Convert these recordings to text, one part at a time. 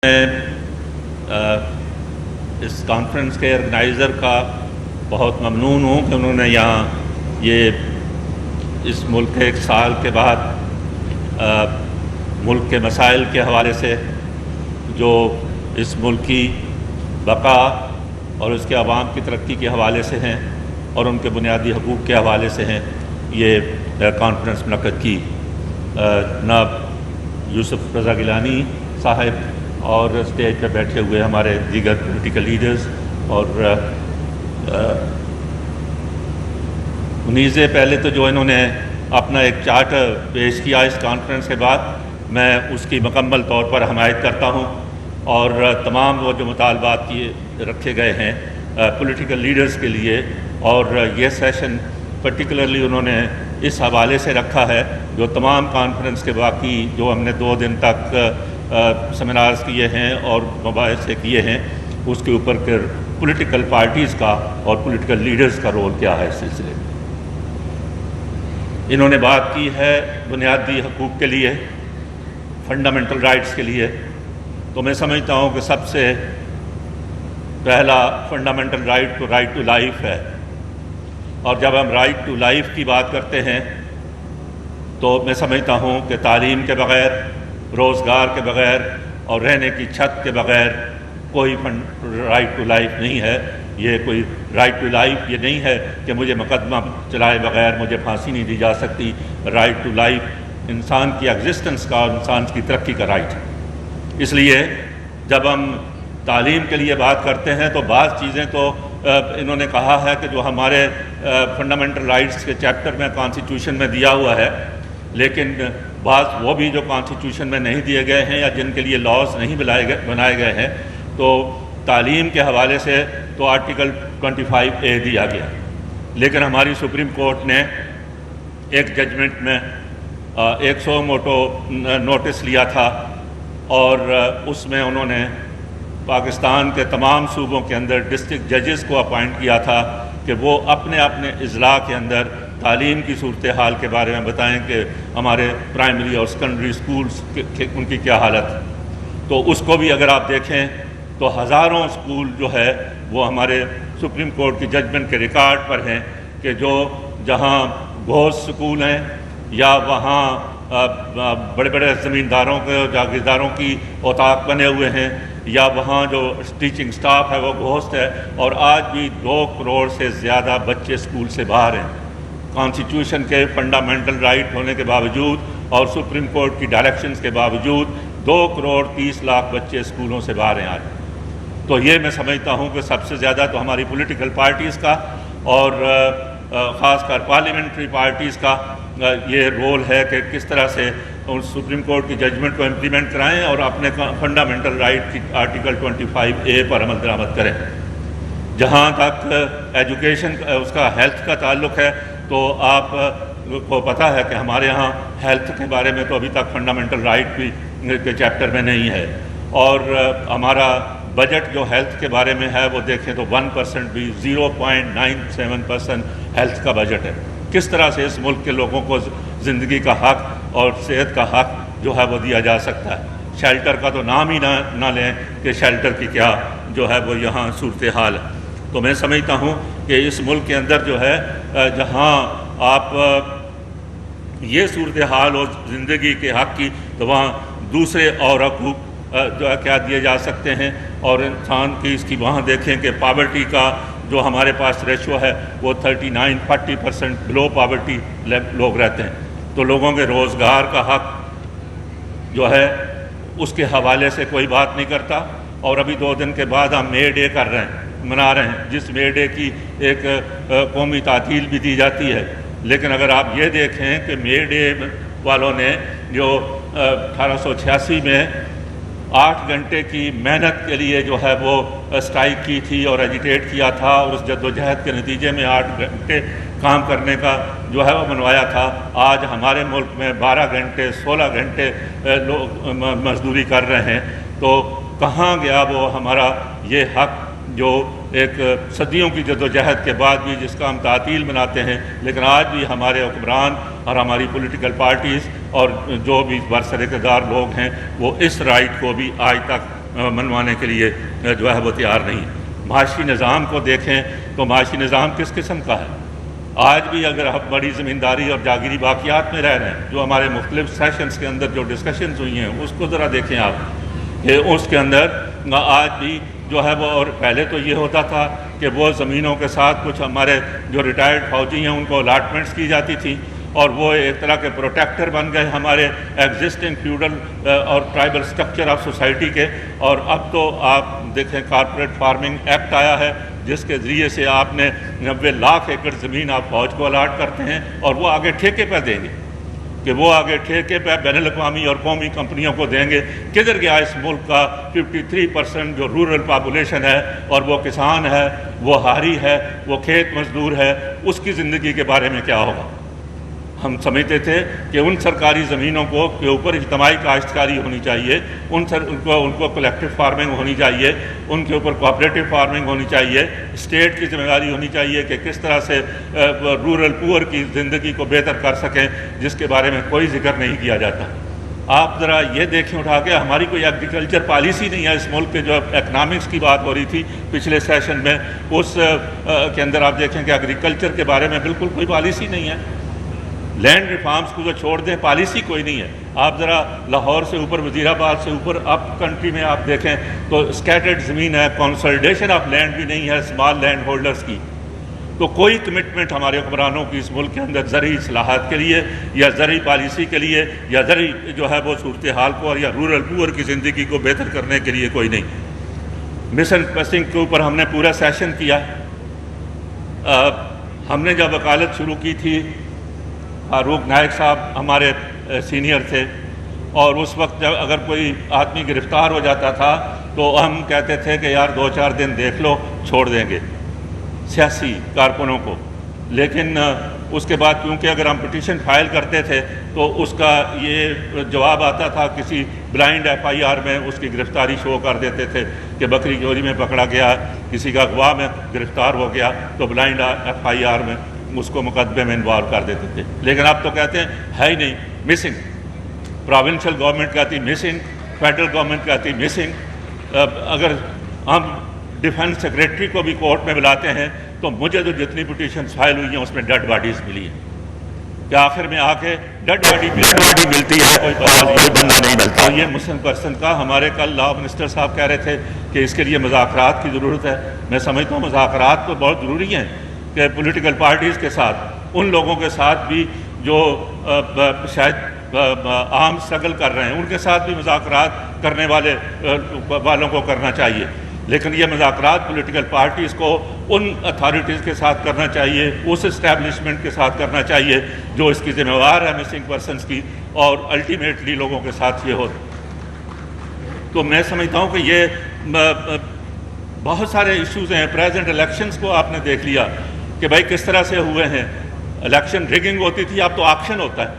میں اس کانفرنس کے آرگنائزر کا بہت ممنون ہوں کہ انہوں نے یہاں اس ملک کے ایک سال کے بعد ملک کے مسائل کے حوالے سے جو اس ملک کی بقا اور اس کے عوام کی ترقی کے حوالے سے ہیں اور ان کے بنیادی حقوق کے حوالے سے ہیں یہ کانفرنس منعقد کی۔ جناب یوسف رضا گیلانی صاحب اور اسٹیج پہ بیٹھے ہوئے ہمارے دیگر پولیٹیکل لیڈرز اور انہی سے پہلے تو جو انہوں نے اپنا ایک چارٹر پیش کیا اس کانفرنس کے بعد، میں اس کی مکمل طور پر حمایت کرتا ہوں اور تمام وہ جو مطالبات رکھے گئے ہیں پولیٹیکل لیڈرز کے لیے، اور یہ سیشن پرٹیکولرلی انہوں نے اس حوالے سے رکھا ہے جو تمام کانفرنس کے باقی جو ہم نے 2 دن تک سیمینارز کیے ہیں اور مباحثے کیے ہیں، اس کے اوپر کہ پولیٹیکل پارٹیز کا اور پولیٹیکل لیڈرز کا رول کیا ہے اس سلسلے میں۔ انہوں نے بات کی ہے بنیادی حقوق کے لیے، فنڈامنٹل رائٹس کے لیے، تو میں سمجھتا ہوں کہ سب سے پہلا فنڈامنٹل رائٹ ٹو لائف ہے، اور جب ہم رائٹ ٹو لائف کی بات کرتے ہیں تو میں سمجھتا ہوں کہ تعلیم کے بغیر، روزگار کے بغیر اور رہنے کی چھت کے بغیر کوئی رائٹ ٹو لائف نہیں ہے۔ یہ کوئی رائٹ ٹو لائف یہ نہیں ہے کہ مجھے مقدمہ چلائے بغیر مجھے پھانسی نہیں دی جا سکتی۔ رائٹ ٹو لائف انسان کی ایگزسٹنس کا اور انسان کی ترقی کا رائٹ ہے۔ اس لیے جب ہم تعلیم کے لیے بات کرتے ہیں تو بعض چیزیں تو انہوں نے کہا ہے کہ جو ہمارے فنڈامنٹل رائٹس کے چیپٹر میں کانسٹیٹیوشن میں دیا ہوا ہے، لیکن بعض وہ بھی جو کانسٹیٹیوشن میں نہیں دیے گئے ہیں یا جن کے لیے لاز نہیں بنائے گئے ہیں، تو تعلیم کے حوالے سے تو آرٹیکل 25A دیا گیا، لیکن ہماری سپریم کورٹ نے ایک ججمنٹ میں 100 موٹو نوٹس لیا تھا، اور اس میں انہوں نے پاکستان کے تمام صوبوں کے اندر ڈسٹرکٹ ججز کو اپوائنٹ کیا تھا کہ وہ اپنے اپنے اضلاع کے اندر تعلیم کی صورتحال کے بارے میں بتائیں کہ ہمارے پرائمری اور سیکنڈری سکولز ان کی کیا حالت ہے۔ تو اس کو بھی اگر آپ دیکھیں تو ہزاروں سکول جو ہے وہ ہمارے سپریم کورٹ کی ججمنٹ کے ریکارڈ پر ہیں کہ جہاں گھوس سکول ہیں یا وہاں بڑے بڑے زمینداروں کے جاگیرداروں کی اوطاق بنے ہوئے ہیں، یا وہاں جو ٹیچنگ سٹاف ہے وہ گھوست ہے، اور آج بھی 2 کروڑ سے زیادہ بچے سکول سے باہر ہیں، کانسٹیٹیوشن کے فنڈامنٹل رائٹ ہونے کے باوجود اور سپریم کورٹ کی ڈائریکشنز کے باوجود 2 کروڑ 30 لاکھ بچے سکولوں سے باہر ہیں آج۔ تو یہ میں سمجھتا ہوں کہ سب سے زیادہ تو ہماری پولیٹیکل پارٹیز کا اور خاص کر پارلیمنٹری پارٹیز کا یہ رول ہے کہ کس طرح سے سپریم کورٹ کی ججمنٹ کو امپلیمنٹ کرائیں اور اپنے فنڈامنٹل رائٹ کی آرٹیکل 25A پر عمل درآمد کریں۔ جہاں تک ایجوکیشن اس کا ہیلتھ کا تعلق ہے تو آپ کو پتہ ہے کہ ہمارے ہاں ہیلتھ کے بارے میں تو ابھی تک فنڈامنٹل رائٹ بھی کے چیپٹر میں نہیں ہے، اور ہمارا بجٹ جو ہیلتھ کے بارے میں ہے وہ دیکھیں تو 1% بھی 0.97% ہیلتھ کا بجٹ ہے۔ کس طرح سے اس ملک کے لوگوں کو زندگی کا حق اور صحت کا حق جو ہے وہ دیا جا سکتا ہے؟ شیلٹر کا تو نام ہی نہ لیں کہ شیلٹر کی کیا جو ہے وہ یہاں صورتحال ہے۔ تو میں سمجھتا ہوں کہ اس ملک کے اندر جو ہے جہاں آپ یہ صورتحال ہو زندگی کے حق کی، تو وہاں دوسرے اور حقوق جو ہے کیا دیے جا سکتے ہیں، اور انسان کی اس کی وہاں دیکھیں کہ پاورٹی کا جو ہمارے پاس ریشو ہے وہ 39-40% بلو پاورٹی لوگ رہتے ہیں۔ تو لوگوں کے روزگار کا حق جو ہے اس کے حوالے سے کوئی بات نہیں کرتا، اور ابھی 2 دن کے بعد ہم مے ڈے منا رہے ہیں، جس مے ڈے کی ایک قومی تعطیل بھی دی جاتی ہے، لیکن اگر آپ یہ دیکھیں کہ مے ڈے والوں نے جو 1886 میں 8 گھنٹے کی محنت کے لیے جو ہے وہ اسٹرائک کی تھی اور ایجیٹیٹ کیا تھا، اور اس جدوجہد کے نتیجے میں 8 گھنٹے کام کرنے کا جو ہے وہ منوایا تھا، آج ہمارے ملک میں 12 گھنٹے 16 گھنٹے لوگ مزدوری کر رہے ہیں۔ تو کہاں گیا وہ ہمارا یہ حق جو ایک صدیوں کی جدوجہد کے بعد بھی جس کا ہم تعطیل مناتے ہیں، لیکن آج بھی ہمارے حکمران اور ہماری پولیٹیکل پارٹیز اور جو بھی برسر اقتدار لوگ ہیں وہ اس رائٹ کو بھی آج تک منوانے کے لیے جو ہے وہ تیار نہیں ہے۔ معاشی نظام کو دیکھیں تو معاشی نظام کس قسم کا ہے؟ آج بھی اگر ہم بڑی زمینداری اور جاگیری باقیات میں رہ رہے ہیں، جو ہمارے مختلف سیشنز کے اندر جو ڈسکشنز ہوئی ہیں اس کو ذرا دیکھیں آپ کہ اس کے اندر آج بھی جو ہے وہ، اور پہلے تو یہ ہوتا تھا کہ وہ زمینوں کے ساتھ کچھ ہمارے جو ریٹائرڈ فوجی ہیں ان کو الاٹمنٹس کی جاتی تھی اور وہ ایک طرح کے پروٹیکٹر بن گئے ہمارے ایگزسٹنگ فیوڈل اور ٹرائبل سٹرکچر آف سوسائٹی کے۔ اور اب تو آپ دیکھیں کارپوریٹ فارمنگ ایکٹ آیا ہے جس کے ذریعے سے آپ نے 90 لاکھ ایکڑ زمین آپ فوج کو الاٹ کرتے ہیں اور وہ آگے ٹھیکے پہ دیں گے، کہ وہ آگے ٹھیکے پہ بین الاقوامی اور قومی کمپنیوں کو دیں گے۔ کدھر گیا اس ملک کا 53% جو رورل پاپولیشن ہے اور وہ کسان ہے، وہ ہاری ہے، وہ کھیت مزدور ہے، اس کی زندگی کے بارے میں کیا ہوگا؟ ہم سمجھتے تھے کہ ان سرکاری زمینوں کو کے اوپر اجتماعی کاشتکاری ہونی چاہیے، ان کو کلیکٹیو فارمنگ ہونی چاہیے، ان کے اوپر کوآپریٹو فارمنگ ہونی چاہیے، اسٹیٹ کی ذمہ داری ہونی چاہیے کہ کس طرح سے رورل پور کی زندگی کو بہتر کر سکیں، جس کے بارے میں کوئی ذکر نہیں کیا جاتا۔ آپ ذرا یہ دیکھیں اٹھا کے، ہماری کوئی ایگریکلچر پالیسی نہیں ہے اس ملک کے۔ جو اکنامکس کی بات ہو رہی تھی پچھلے سیشن میں، اس کے اندر آپ دیکھیں کہ ایگریکلچر کے بارے میں بالکل کوئی پالیسی نہیں ہے۔ لینڈ ریفارمز کو جو چھوڑ دیں، پالیسی کوئی نہیں ہے۔ آپ ذرا لاہور سے اوپر، وزیر آباد سے اوپر اپ کنٹری میں آپ دیکھیں تو اسکیٹرڈ زمین ہے، کنسولیڈیشن آف لینڈ بھی نہیں ہے اسمال لینڈ ہولڈرز کی۔ تو کوئی کمٹمنٹ ہمارے حکمرانوں کی اس ملک کے اندر زرعی اصلاحات کے لیے یا زرعی پالیسی کے لیے یا زرعی جو ہے وہ صورتحال کو یا رورل پور کی زندگی کو بہتر کرنے کے لیے کوئی نہیں۔ مسن پسنگ کے اوپر ہم نے پورا سیشن کیا۔ ہم نے جب وکالت شروع کی تھی، فاروق نائک صاحب ہمارے سینئر تھے، اور اس وقت جب اگر کوئی آدمی گرفتار ہو جاتا تھا تو ہم کہتے تھے کہ یار 2-4 دن دیکھ لو، چھوڑ دیں گے سیاسی کارکنوں کو۔ لیکن اس کے بعد کیونکہ اگر ہم پٹیشن فائل کرتے تھے تو اس کا یہ جواب آتا تھا، کسی بلائنڈ FIR میں اس کی گرفتاری شو کر دیتے تھے کہ بکری چوری میں پکڑا گیا، کسی کا اغوا میں گرفتار ہو گیا تو بلائنڈ FIR میں اس کو مقدمے میں انوالو کر دیتے تھے۔ لیکن اب تو کہتے ہیں ہے ہی نہیں، مسنگ۔ پروونشل گورنمنٹ کہتی مسنگ، فیڈرل گورنمنٹ کہتی مسنگ۔ اگر ہم ڈیفنس سیکریٹری کو بھی کورٹ میں بلاتے ہیں تو مجھے تو جتنی پٹیشنز فائل ہوئی ہیں اس میں ڈیڈ باڈیز ملی ہیں، کہ آخر میں آ کے ڈیڈ باڈی ملتی ہے، کوئی بندہ نہیں ملتا۔ اور یہ مسلم پرسن کا، ہمارے کل لا منسٹر صاحب کہہ رہے تھے کہ اس کے لیے مذاکرات کی ضرورت ہے۔ میں سمجھتا ہوں مذاکرات تو بہت ضروری ہیں کہ پولیٹیکل پارٹیز کے ساتھ، ان لوگوں کے ساتھ بھی جو شاید عام اسٹرگل کر رہے ہیں، ان کے ساتھ بھی مذاکرات کرنے والوں کو کرنا چاہیے۔ لیکن یہ مذاکرات پولیٹیکل پارٹیز کو ان اتھارٹیز کے ساتھ کرنا چاہیے، اس اسٹیبلشمنٹ کے ساتھ کرنا چاہیے جو اس کی ذمہ دار ہے مسنگ پرسنس کی، اور الٹیمیٹلی لوگوں کے ساتھ یہ ہو۔ تو میں سمجھتا ہوں کہ یہ بہت سارے ایشوز ہیں۔ پریزنٹ الیکشنز کو آپ نے دیکھ لیا کہ بھائی کس طرح سے ہوئے ہیں۔ الیکشن ریگنگ ہوتی تھی، اب تو آکشن ہوتا ہے،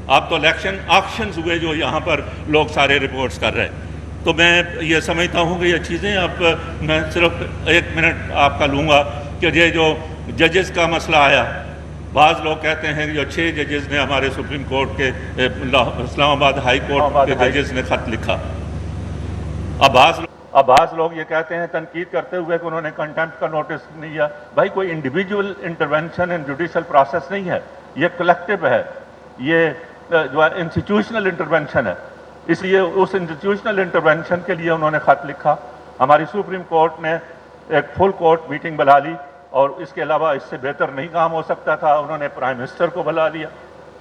اب تو الیکشن آکشنز ہوئے جو یہاں پر لوگ سارے رپورٹس کر رہے ہیں۔ تو میں یہ سمجھتا ہوں کہ یہ چیزیں، اب میں صرف 1 منٹ آپ کا لوں گا کہ یہ جو ججز کا مسئلہ آیا، بعض لوگ کہتے ہیں کہ جو 6 ججز نے ہمارے سپریم کورٹ کے، اسلام آباد ہائی کورٹ کے ججز نے خط لکھا۔ اب بعض لوگ یہ کہتے ہیں تنقید کرتے ہوئے کہ انہوں نے کنٹمپٹ کا نوٹس نہیں لیا۔ بھائی کوئی انڈیویجول انٹرونشن ان جوڈیشل پروسیس نہیں ہے، یہ کلیکٹیو ہے، یہ جو ہے انسٹیٹیوشنل انٹرونشن ہے۔ اس لیے اس انسٹیٹیوشنل انٹرونشن کے لیے انہوں نے خط لکھا۔ ہماری سپریم کورٹ نے ایک فل کورٹ میٹنگ بلا لی، اور اس کے علاوہ اس سے بہتر نہیں کام ہو سکتا تھا۔ انہوں نے پرائم منسٹر کو بلا لیا،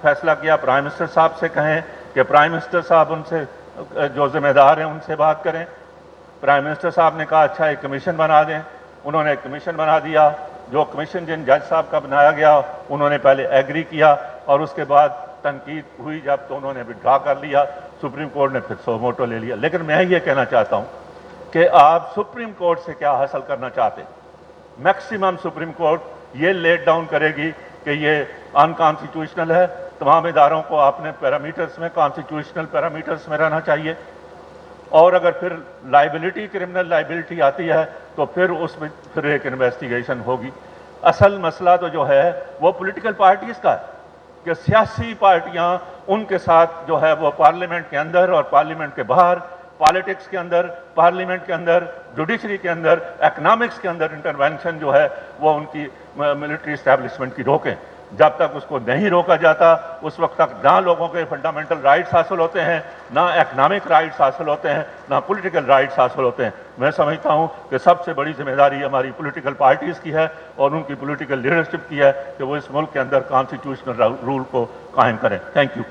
فیصلہ کیا پرائم منسٹر صاحب سے کہیں کہ پرائم منسٹر صاحب ان سے جو ذمہ دار ہیں ان سے بات کریں۔ پرائم منسٹر صاحب نے کہا اچھا ایک کمیشن بنا دیں۔ انہوں نے ایک کمیشن بنا دیا۔ جو کمیشن جن جج صاحب کا بنایا گیا انہوں نے پہلے ایگری کیا، اور اس کے بعد تنقید ہوئی جب تو انہوں نے وڈرا کر لیا۔ سپریم کورٹ نے پھر سو موٹو لے لیا۔ لیکن میں یہ کہنا چاہتا ہوں کہ آپ سپریم کورٹ سے کیا حاصل کرنا چاہتے ہیں؟ میکسیمم سپریم کورٹ یہ لیٹ ڈاؤن کرے گی کہ یہ انکانسٹیٹیوشنل ہے۔ تمام اداروں کو اپنے پیرامیٹرز میں، کانسٹیٹیوشنل پیرامیٹرز میں رہنا چاہیے، اور اگر پھر لائبلٹی، کرمنل لائبلٹی آتی ہے تو پھر اس میں پھر ایک انویسٹیگیشن ہوگی۔ اصل مسئلہ تو جو ہے وہ پولیٹیکل پارٹیز کا ہے کہ سیاسی پارٹیاں ان کے ساتھ جو ہے وہ پارلیمنٹ کے اندر اور پارلیمنٹ کے باہر پالیٹکس کے اندر، پارلیمنٹ کے اندر، جوڈیشری کے اندر، اکنامکس کے اندر انٹرونشن جو ہے وہ ان کی ملٹری اسٹیبلشمنٹ کی روکیں. جب تک اس کو نہیں روکا جاتا اس وقت تک نہ لوگوں کے فنڈامنٹل رائٹس حاصل ہوتے ہیں، نہ اکنامک رائٹس حاصل ہوتے ہیں، نہ پولیٹیکل رائٹس حاصل ہوتے ہیں. میں سمجھتا ہوں کہ سب سے بڑی ذمہ داری ہماری پولیٹیکل پارٹیز کی ہے اور ان کی پولیٹیکل لیڈرشپ کی ہے کہ وہ اس ملک کے اندر کانسٹیٹیوشنل رول کو قائم کریں. Thank you.